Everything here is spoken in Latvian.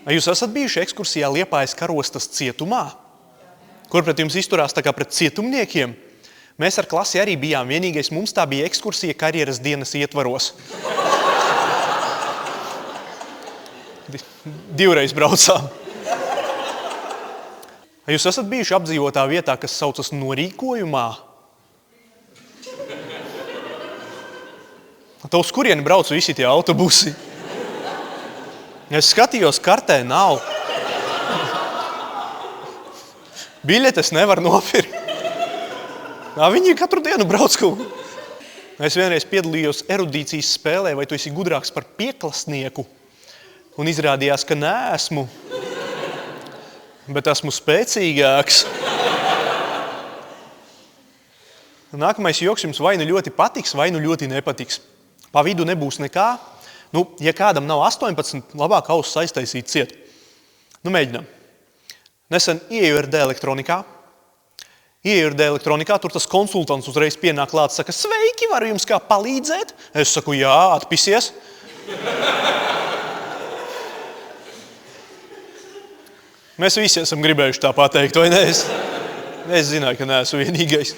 Vai jūs esat bijuši ekskursijā Liepājas karostas cietumā, kur pret jums izturās tā kā pret cietumniekiem? Mēs ar klasi arī bijām. Vienīgais mums tā bija ekskursija karjeras dienas ietvaros. Divreiz braucām. Vai jūs esat bijuši apdzīvotā vietā, kas saucas Norīkojumā? Tā uz kurieni brauc visi tie autobusi? Es skatījos, kartē nav. Biļetes nevar nopirkt. Viņi katru dienu brauc kaut ko. Es vienreiz piedalījos erudīcijas spēlē, vai tu esi gudrāks par pieklasnieku. Un izrādījās, ka neesmu. Bet esmu spēcīgāks. Nākamais joks jums vai nu ļoti patiks, vai nu ļoti nepatiks. Pa vidu nebūs nekā. Ja kādam nav 18, labāk ausis aiztaisīt ciet. Mēģinām. Nesen ieju RD elektronikā, tur tas konsultants uzreiz pienāk klāt, saka, sveiki, varu jums kā palīdzēt? Es saku, jā, atpisies. Mēs visi esam gribējuši tā pateikt, vai ne? Es zināju, ka neesmu vienīgais.